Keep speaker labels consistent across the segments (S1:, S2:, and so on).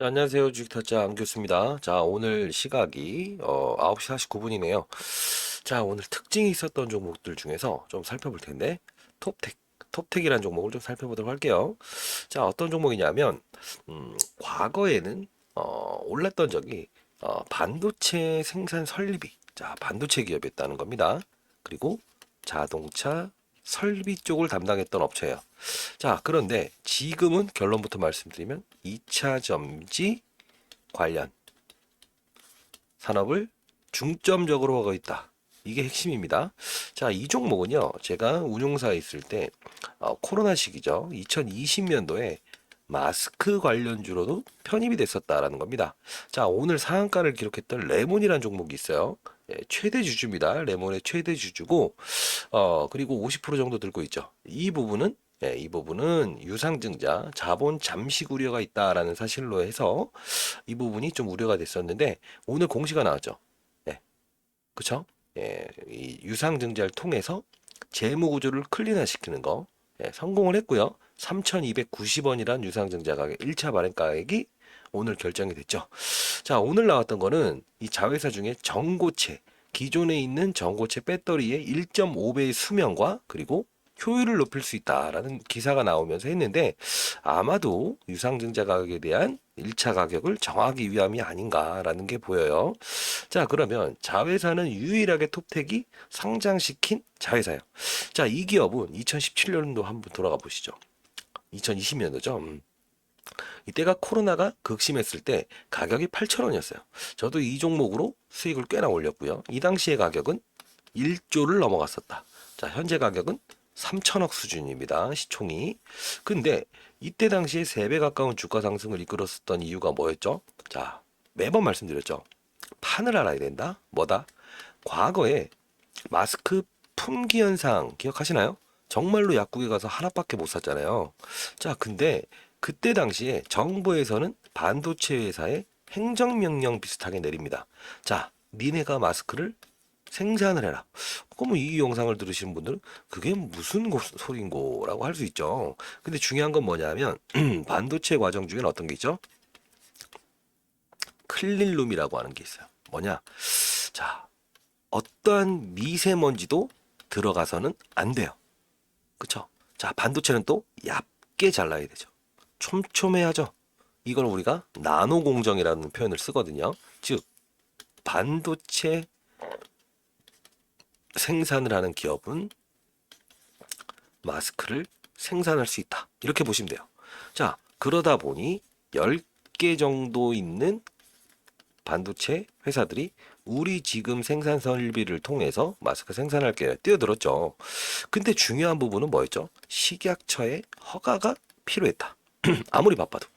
S1: 네, 안녕하세요. 주식타짜 안교수입니다. 자, 오늘 시각이 9시 49분이네요. 자, 오늘 특징이 있었던 종목들 중에서 좀 살펴볼 텐데 톱텍, 톱텍이라는 종목을 좀 살펴보도록 할게요. 자, 어떤 종목이냐면 과거에는 올랐던 적이 반도체 생산 설비, 자, 반도체 기업이었다는 겁니다. 그리고 자동차 설비 쪽을 담당했던 업체예요. 자, 그런데 지금은 결론부터 말씀드리면 2차 전지 관련 산업을 중점적으로 하고 있다. 이게 핵심입니다. 자, 이 종목은요, 제가 운용사에 있을 때 코로나 시기죠. 2020년도에 마스크 관련주로도 편입이 됐었다라는 겁니다. 자, 오늘 상한가를 기록했던 레몬이라는 종목이 있어요. 예, 최대 주주입니다. 레몬의 최대 주주고, 그리고 50% 정도 들고 있죠. 이 부분은 이 부분은 유상증자, 자본 잠식 우려가 있다라는 사실로 해서 이 부분이 좀 우려가 됐었는데 오늘 공시가 나왔죠. 예, 그쵸? 예, 이 유상증자를 통해서 재무 구조를 클린화시키는 거 성공을 했고요. 3,290원이란 유상증자 가격 1차 발행 가격이 오늘 결정이 됐죠. 자, 오늘 나왔던 거는 이 자회사 중에 전고체, 기존에 있는 전고체 배터리의 1.5배의 수명과 그리고 효율을 높일 수 있다라는 기사가 나오면서 했는데 아마도 유상증자 가격에 대한 1차 가격을 정하기 위함이 아닌가라는 게 보여요. 자, 그러면 자회사는 유일하게 톱텍이 상장시킨 자회사예요. 자, 이 기업은 2017년도 한번 돌아가 보시죠. 2020년도죠. 이때가 코로나가 극심했을 때 가격이 8,000원이었어요. 저도 이 종목으로 수익을 꽤나 올렸고요. 이 당시의 가격은 1조를 넘어갔었다. 자, 현재 가격은 3천억 수준입니다. 시총이. 근데 이때 당시에 3배 가까운 주가 상승을 이끌었었던 이유가 뭐였죠? 자, 매번 말씀드렸죠. 판을 알아야 된다. 뭐다? 과거에 마스크 품귀 현상 기억하시나요? 정말로 약국에 가서 하나밖에 못 샀잖아요. 자, 근데 그때 당시에 정부에서는 반도체 회사에 행정명령 비슷하게 내립니다. 자, 니네가 마스크를 생산을 해라. 그러면 이 영상을 들으시는 분들은 그게 무슨 소린고라고 할 수 있죠. 근데 중요한 건 뭐냐면 반도체 과정 중에는 어떤 게 있죠? 클린룸이라고 하는 게 있어요. 뭐냐? 자, 어떠한 미세먼지도 들어가서는 안 돼요. 그쵸? 자, 반도체는 또 얇게 잘라야 되죠. 촘촘해야죠. 이걸 우리가 나노 공정이라는 표현을 쓰거든요. 즉, 반도체 생산을 하는 기업은 마스크를 생산할 수 있다. 이렇게 보시면 돼요. 자, 그러다 보니 10개 정도 있는 반도체 회사들이 우리 지금 생산 설비를 통해서 마스크 생산할게 뛰어들었죠. 근데 중요한 부분은 뭐였죠? 식약처의 허가가 필요했다. 아무리 바빠도,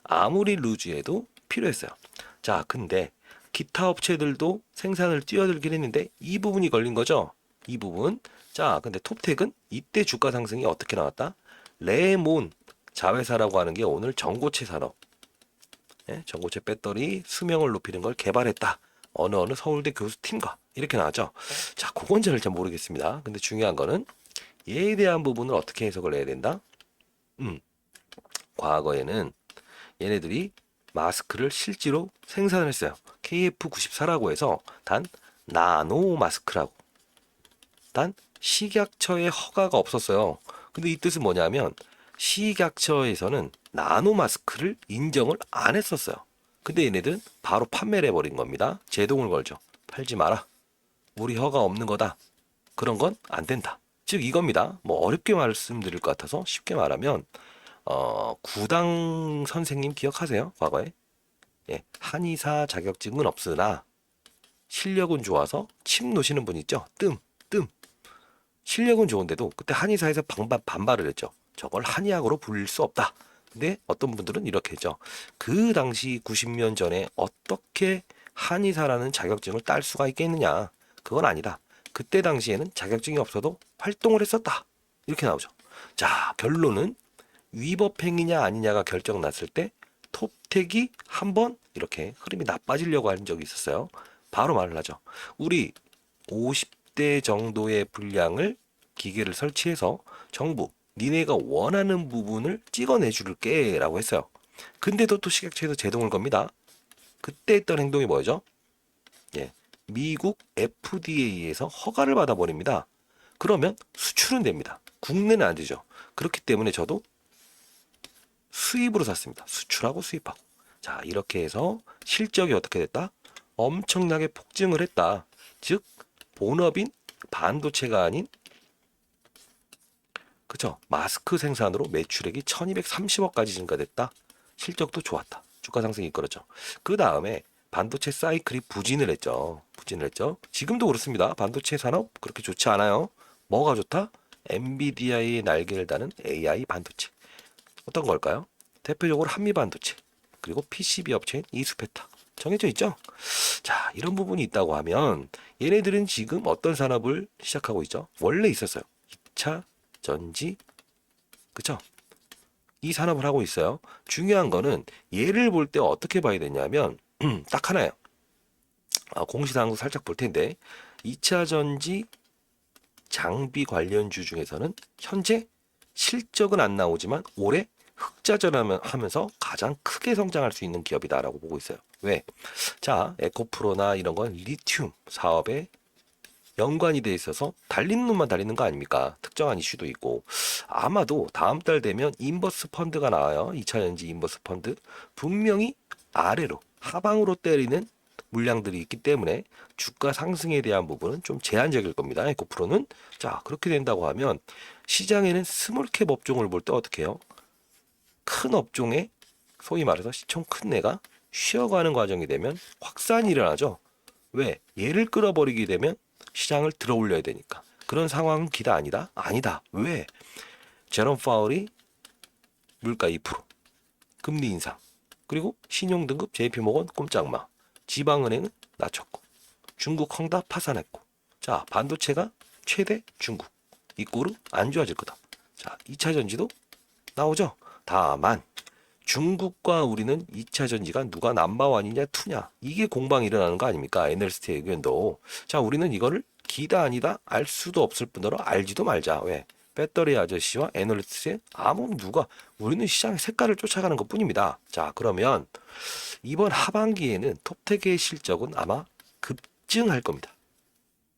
S1: 아무리 루즈해도 필요했어요. 자, 근데 기타 업체들도 생산을 뛰어들긴 했는데 이 부분이 걸린 거죠. 이 부분. 자, 근데 톱텍은 이때 주가 상승이 어떻게 나왔다? 레몬 자회사라고 하는 게 오늘 전고체 산업, 전고체 배터리 수명을 높이는 걸 개발했다. 어느 서울대 교수팀과 이렇게 나왔죠. 자, 그건 잘 모르겠습니다. 근데 중요한 거는 얘에 대한 부분을 어떻게 해석을 해야 된다? 과거에는 얘네들이 마스크를 실제로 생산을 했어요. KF94라고 해서 단 나노 마스크라고. 단 식약처의 허가가 없었어요. 근데 이 뜻은 뭐냐면 식약처에서는 나노 마스크를 인정을 안 했었어요. 근데 얘네들은 바로 판매를 해버린 겁니다. 제동을 걸죠. 팔지 마라. 우리 허가 없는 거다. 그런 건 안 된다. 즉 이겁니다. 뭐 어렵게 말씀드릴 것 같아서 쉽게 말하면 구당 선생님 기억하세요? 과거에? 예, 한의사 자격증은 없으나 실력은 좋아서 침 놓으시는 분 있죠? 뜸. 실력은 좋은데도 그때 한의사에서 반발을 했죠. 저걸 한의학으로 불릴 수 없다. 근데 어떤 분들은 이렇게 했죠. 그 당시 90년 전에 어떻게 한의사라는 자격증을 딸 수가 있겠느냐. 그건 아니다. 그때 당시에는 자격증이 없어도 활동을 했었다. 이렇게 나오죠. 자, 결론은 위법행위냐 아니냐가 결정 났을 때 톱텍이 한번 이렇게 흐름이 나빠지려고 한 적이 있었어요. 바로 말을 하죠. 우리 50대 정도의 분량을 기계를 설치해서 정부 니네가 원하는 부분을 찍어내 줄게 라고 했어요. 근데도 또 식약처에서 제동을 겁니다. 그때 했던 행동이 뭐죠? 예, 미국 FDA에서 허가를 받아버립니다. 그러면 수출은 됩니다. 국내는 안 되죠. 그렇기 때문에 저도 수입으로 샀습니다. 수출하고 수입하고. 자, 이렇게 해서 실적이 어떻게 됐다? 엄청나게 폭증을 했다. 즉, 본업인 반도체가 아닌, 그쵸? 마스크 생산으로 매출액이 1230억까지 증가됐다. 실적도 좋았다. 주가 상승이 이끌었죠. 그 다음에 반도체 사이클이 부진을 했죠. 부진을 했죠. 지금도 그렇습니다. 반도체 산업 그렇게 좋지 않아요. 뭐가 좋다? 엔비디아의 날개를 다는 AI 반도체. 어떤 걸까요? 대표적으로 한미 반도체, 그리고 PCB 업체인 이수페타. 정해져 있죠? 자, 이런 부분이 있다고 하면 얘네들은 지금 어떤 산업을 시작하고 있죠? 원래 있었어요. 2차 전지, 그쵸? 이 산업을 하고 있어요. 중요한 거는 얘를 볼 때 어떻게 봐야 되냐면 딱 하나예요. 공시사항도 살짝 볼 텐데 2차 전지 장비 관련주 중에서는 현재 실적은 안 나오지만 올해 흑자전하면서 가장 크게 성장할 수 있는 기업이다라고 보고 있어요. 왜? 자, 에코프로나 이런 건 리튬 사업에 연관이 돼 있어서 달리는 놈만 달리는 거 아닙니까? 특정한 이슈도 있고 아마도 다음 달 되면 인버스 펀드가 나와요. 2차 전지 인버스 펀드. 분명히 아래로 하방으로 때리는 물량들이 있기 때문에 주가 상승에 대한 부분은 좀 제한적일 겁니다. 에코프로는. 자, 그렇게 된다고 하면 시장에는 스몰캡 업종을 볼 때 어떻게 해요? 큰 업종에 소위 말해서 시총 큰 애가 쉬어가는 과정이 되면 확산이 일어나죠. 왜? 얘를 끌어버리게 되면 시장을 들어 올려야 되니까. 그런 상황은 기다 아니다? 아니다. 왜? 제롬 파월이 물가 2%, 금리 인상, 그리고 신용등급 JP모건 꼼짝마, 지방은행은 낮췄고, 중국 헝다 파산했고, 자, 반도체가 최대 중국, 이 꼴은 안 좋아질 거다. 자, 2차 전지도 나오죠. 다만 중국과 우리는 2차 전지가 누가 넘버원이냐 투냐, 이게 공방이 일어나는 거 아닙니까? 애널리스트의 의견도. 자, 우리는 이거를 기다 아니다 알 수도 없을 뿐더러 알지도 말자. 왜? 배터리 아저씨와 애널리스트의 아무 누가, 우리는 시장의 색깔을 쫓아가는 것 뿐입니다. 자, 그러면 이번 하반기에는 톱텍의 실적은 아마 급증할 겁니다.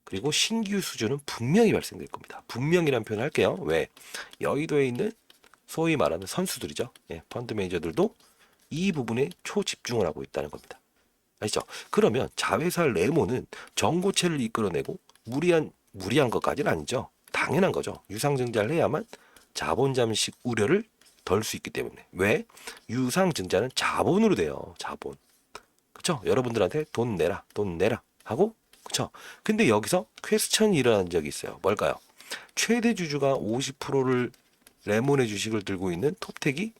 S1: 그리고 신규 수주는 분명히 발생될 겁니다. 분명이란 표현을 할게요. 왜? 여의도에 있는 소위 말하는 선수들이죠. 예, 펀드 매니저들도 이 부분에 초집중을 하고 있다는 겁니다. 아시죠? 그러면 자회사 레모는 정고체를 이끌어내고 무리한 것까지는 아니죠. 당연한 거죠. 유상증자를 해야만 자본 잠식 우려를 덜 수 있기 때문에. 왜? 유상증자는 자본으로 돼요. 자본. 그쵸? 여러분들한테 돈 내라, 돈 내라 하고, 그쵸? 근데 여기서 퀘스천이 일어난 적이 있어요. 뭘까요? 최대 주주가 50%를 레몬의 주식을 들고 있는 톱텍이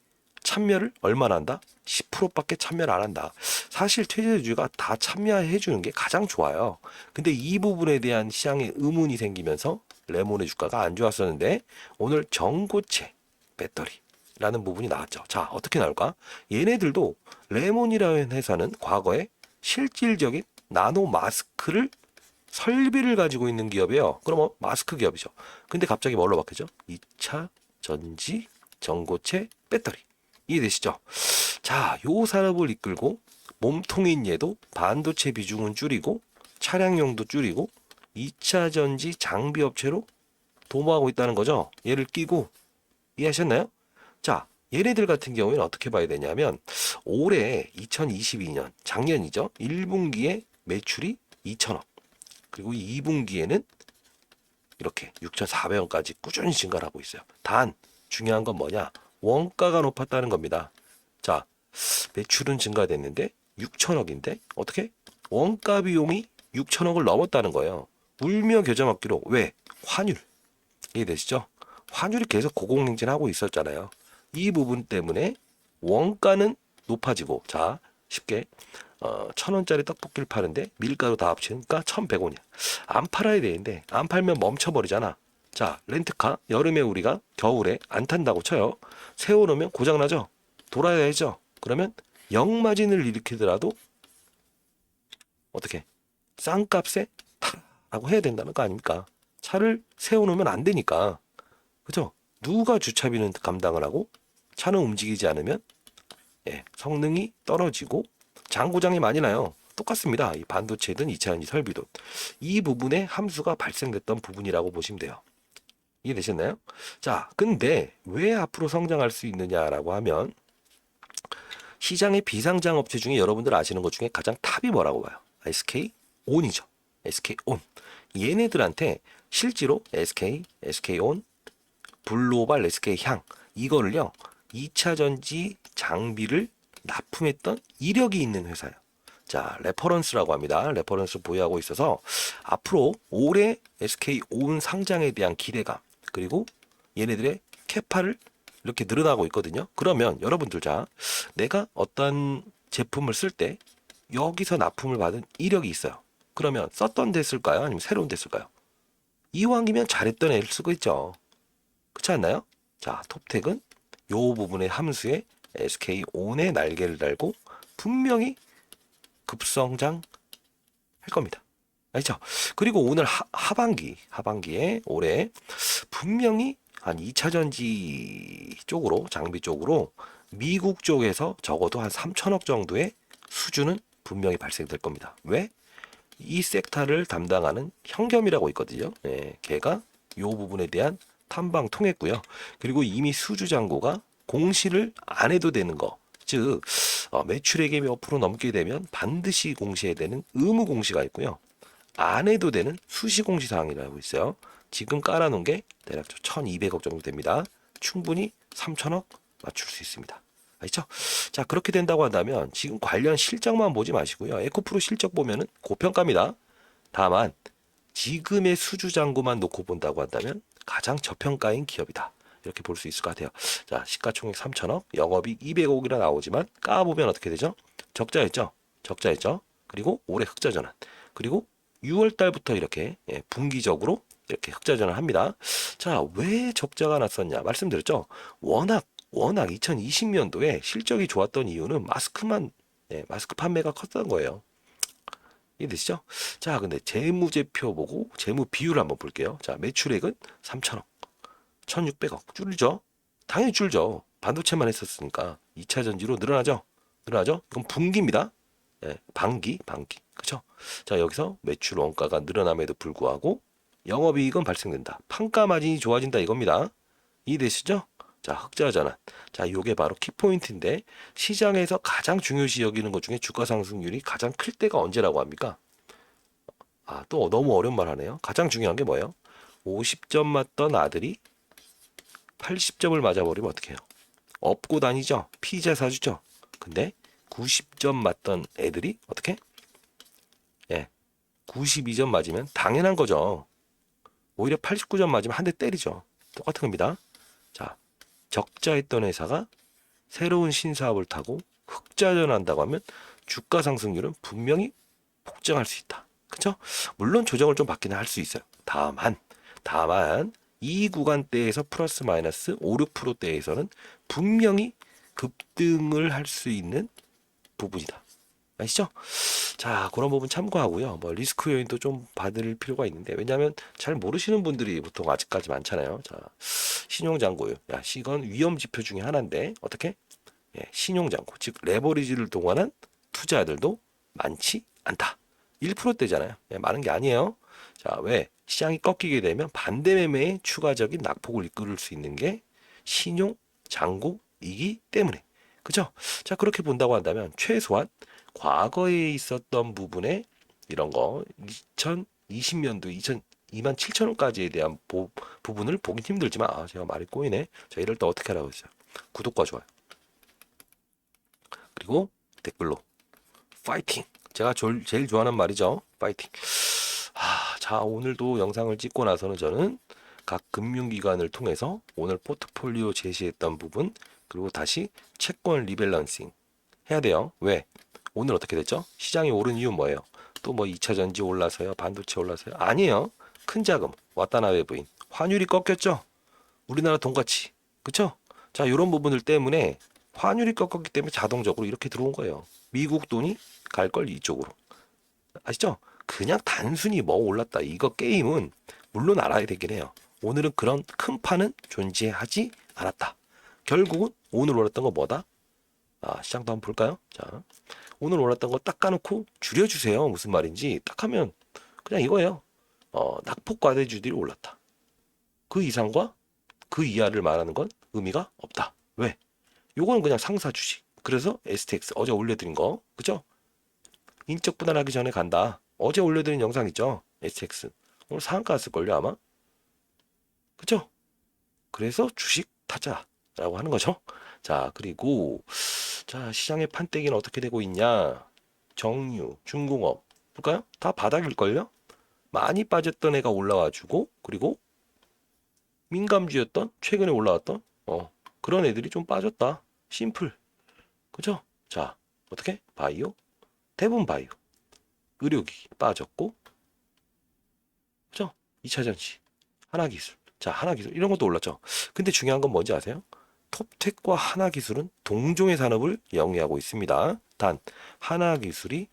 S1: 참여를 얼마나 한다? 10%밖에 참여를 안 한다. 사실 최대주주가 다 참여해 주는 게 가장 좋아요. 근데 이 부분에 대한 시장에 의문이 생기면서 레몬의 주가가 안 좋았었는데 오늘 전고체 배터리라는 부분이 나왔죠. 자, 어떻게 나올까? 얘네들도 레몬이라는 회사는 과거에 실질적인 나노 마스크를 설비를 가지고 있는 기업이에요. 그럼 마스크 기업이죠. 근데 갑자기 뭘로 바뀌죠? 2차 전지, 전고체, 배터리. 이해되시죠? 자, 요 산업을 이끌고 몸통인 얘도 반도체 비중은 줄이고 차량용도 줄이고 2차 전지 장비 업체로 도모하고 있다는 거죠. 얘를 끼고. 이해하셨나요? 자, 얘네들 같은 경우에는 어떻게 봐야 되냐면 올해 2022년 작년이죠. 1분기에 매출이 2천억. 그리고 2분기에는 이렇게 6,400원까지 꾸준히 증가를 하고 있어요. 단 중요한 건 뭐냐? 원가가 높았다는 겁니다. 자, 매출은 증가됐는데 6천억인데 어떻게? 원가 비용이 6천억을 넘었다는 거예요. 울며 겨자 먹기로. 왜? 환율. 이해되시죠? 환율이 계속 고공행진하고 있었잖아요. 이 부분 때문에 원가는 높아지고, 자, 쉽게 1,000원짜리 떡볶이를 파는데 밀가루 다 합치니까 1,100원이야. 안 팔아야 되는데 안 팔면 멈춰버리잖아. 자, 렌트카 여름에 우리가 겨울에 안 탄다고 쳐요. 세워놓으면 고장나죠. 돌아야죠. 그러면 역마진을 일으키더라도 어떻게 싼 값에 타라고 해야 된다는 거 아닙니까? 차를 세워놓으면 안 되니까. 그죠? 누가 주차비는 감당을 하고 차는 움직이지 않으면 성능이 떨어지고 장고장이 많이 나요. 똑같습니다. 이 반도체든 2차전지 설비든 이 부분에 함수가 발생됐던 부분이라고 보시면 돼요. 이해되셨나요? 자, 근데 왜 앞으로 성장할 수 있느냐라고 하면 시장의 비상장 업체 중에 여러분들 아시는 것 중에 가장 탑이 뭐라고 봐요? SK 온이죠. SK 온. 얘네들한테 실제로 SK, SK 온, 블로발, SK 향 이거를요 2차 전지 장비를 납품했던 이력이 있는 회사예요. 자, 레퍼런스라고 합니다. 레퍼런스 보유하고 있어서 앞으로 올해 SK 온 상장에 대한 기대감 그리고 얘네들의 캐파를 이렇게 늘어나고 있거든요. 그러면 여러분들 자, 내가 어떤 제품을 쓸 때 여기서 납품을 받은 이력이 있어요. 그러면 썼던 데 쓸까요? 아니면 새로운 데 쓸까요? 이왕이면 잘했던 애를 쓰고 있죠. 그렇지 않나요? 자, 톱텍은 요 부분의 함수에 SK 온의 날개를 달고 분명히 급성장 할 겁니다. 알죠? 그리고 오늘 하반기에 올해 분명히 한 2차 전지 쪽으로 장비 쪽으로 미국 쪽에서 적어도 한 3천억 정도의 수주는 분명히 발생될 겁니다. 왜? 이 섹터를 담당하는 현겸이라고 있거든요. 걔가 요 부분에 대한 탐방 통했고요. 그리고 이미 수주 잔고가 공시를 안 해도 되는 거. 즉 매출액이 몇 프로 넘게 되면 반드시 공시해야 되는 의무 공시가 있고요. 안 해도 되는 수시 공시 사항이라고 있어요. 지금 깔아놓은 게 대략 1200억 정도 됩니다. 충분히 3000억 맞출 수 있습니다. 알죠? 자, 그렇게 된다고 한다면 지금 관련 실적만 보지 마시고요. 에코프로 실적 보면은 고평가입니다. 다만 지금의 수주 잔고만 놓고 본다고 한다면 가장 저평가인 기업이다. 이렇게 볼 수 있을 것 같아요. 자, 시가총액 3천억, 영업이익 200억이라 나오지만 까보면 어떻게 되죠? 적자였죠? 적자였죠? 그리고 올해 흑자 전환. 그리고 6월 달부터 이렇게 분기적으로 이렇게 흑자 전환을 합니다. 자, 왜 적자가 났었냐? 말씀드렸죠? 워낙 2020년도에 실적이 좋았던 이유는 마스크 판매가 컸던 거예요. 이해되시죠? 자, 근데 재무제표 보고 재무 비율을 한번 볼게요. 자, 매출액은 3천억, 1600억 줄죠? 당연히 줄죠. 반도체만 했었으니까 2차 전지로 늘어나죠? 늘어나죠? 이건 분기입니다. 반기. 그쵸? 자, 여기서 매출 원가가 늘어남에도 불구하고 영업이익은 발생된다. 판가 마진이 좋아진다 이겁니다. 이해되시죠? 자, 흑자 전환. 자, 요게 바로 키포인트인데 시장에서 가장 중요시 여기는 것 중에 주가 상승률이 가장 클 때가 언제라고 합니까? 아, 또 너무 어려운 말 하네요. 가장 중요한 게 뭐예요? 50점 맞던 아들이 80점을 맞아버리면 어떻게 해요? 업고 다니죠? 피자 사주죠? 근데 90점 맞던 애들이 어떻게? 92점 맞으면 당연한 거죠. 오히려 89점 맞으면 한 대 때리죠. 똑같은 겁니다. 자, 적자했던 회사가 새로운 신사업을 타고 흑자 전환한다고 하면 주가 상승률은 분명히 폭증할 수 있다. 그렇죠? 물론 조정을 좀 받기는 할 수 있어요. 다만 이 구간대에서 플러스 마이너스 5, 6%대에서는 분명히 급등을 할 수 있는 부분이다. 아시죠? 자, 그런 부분 참고하고요. 뭐 리스크 요인도 좀 받을 필요가 있는데 왜냐하면 잘 모르시는 분들이 보통 아직까지 많잖아요. 자, 신용잔고율. 야, 이건 위험 지표 중에 하나인데 어떻게? 신용잔고, 즉 레버리지를 동원한 투자들도 많지 않다. 1%대잖아요. 많은 게 아니에요. 자, 왜? 시장이 꺾이게 되면 반대 매매에 추가적인 낙폭을 이끌 수 있는 게 신용잔고이기 때문에. 그죠? 자, 그렇게 본다고 한다면 최소한 과거에 있었던 부분에 이런 거 2020년도 2만 7천 원까지에 대한 부분을 보긴 힘들지만 제가 말이 꼬이네. 자, 이럴 때 어떻게 하라고 했어요? 구독과 좋아요 그리고 댓글로 파이팅. 제가 제일 좋아하는 말이죠. 파이팅. 자, 오늘도 영상을 찍고 나서는 저는 각 금융기관을 통해서 오늘 포트폴리오 제시했던 부분 그리고 다시 채권 리밸런싱 해야 돼요. 왜? 오늘 어떻게 됐죠? 시장이 오른 이유 뭐예요? 또 뭐 2차 전지 올라서요? 반도체 올라서요? 아니에요. 큰 자금, 와타나베 부인. 환율이 꺾였죠? 우리나라 돈가치. 그쵸? 자, 이런 부분들 때문에 환율이 꺾였기 때문에 자동적으로 이렇게 들어온 거예요. 미국 돈이 갈 걸 이쪽으로. 아시죠? 그냥 단순히 뭐 올랐다. 이거 게임은 물론 알아야 되긴 해요. 오늘은 그런 큰 판은 존재하지 않았다. 결국은 오늘 올랐던 거 뭐다? 시장도 한번 볼까요? 자, 오늘 올랐던 거 딱 까놓고 줄여주세요. 무슨 말인지 딱 하면 그냥 이거예요. 낙폭과대주들이 올랐다. 그 이상과 그 이하를 말하는 건 의미가 없다. 왜? 요거는 그냥 상사 주식. 그래서 STX 어제 올려드린 거, 그죠? 인적 분할하기 전에 간다. 어제 올려드린 영상 있죠? STX 오늘 상한가 갔을걸요 아마? 그죠? 그래서 주식 타자라고 하는 거죠. 자, 그리고 자, 시장의 판때기는 어떻게 되고 있냐? 정유, 중공업 볼까요? 다 바닥일걸요? 많이 빠졌던 애가 올라와주고, 그리고 민감주였던 최근에 올라왔던 그런 애들이 좀 빠졌다. 심플. 그죠? 자, 어떻게? 바이오, 대부분 바이오, 의료기 빠졌고, 그죠? 2차전지, 하나기술. 자, 하나기술 이런 것도 올랐죠. 근데 중요한 건 뭔지 아세요? 톱텍과 하나기술은 동종의 산업을 영위하고 있습니다. 단 하나기술이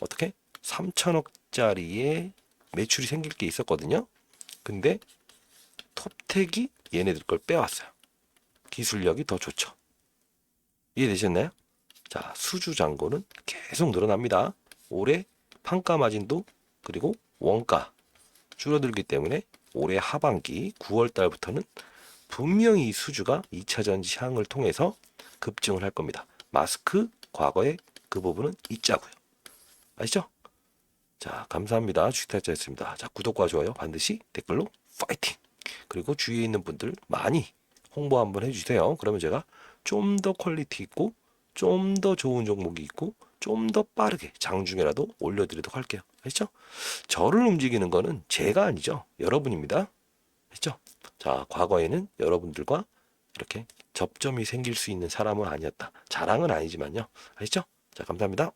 S1: 어떻게 3천억짜리의 매출이 생길 게 있었거든요. 근데 톱텍이 얘네들 걸 빼왔어요. 기술력이 더 좋죠. 이해되셨나요? 자, 수주 잔고는 계속 늘어납니다. 올해 판가 마진도 그리고 원가 줄어들기 때문에 올해 하반기 9월 달부터는 분명히 이 수주가 2차 전지 향을 통해서 급증을 할 겁니다. 마스크 과거에 그 부분은 있자고요. 아시죠? 자, 감사합니다. 주식타짜였습니다. 자, 구독과 좋아요 반드시 댓글로 파이팅! 그리고 주위에 있는 분들 많이 홍보 한번 해주세요. 그러면 제가 좀 더 퀄리티 있고 좀 더 좋은 종목이 있고 좀 더 빠르게 장중에라도 올려드리도록 할게요. 아시죠? 저를 움직이는 거는 제가 아니죠. 여러분입니다. 아시죠? 자, 과거에는 여러분들과 이렇게 접점이 생길 수 있는 사람은 아니었다. 자랑은 아니지만요. 아시죠? 자, 감사합니다.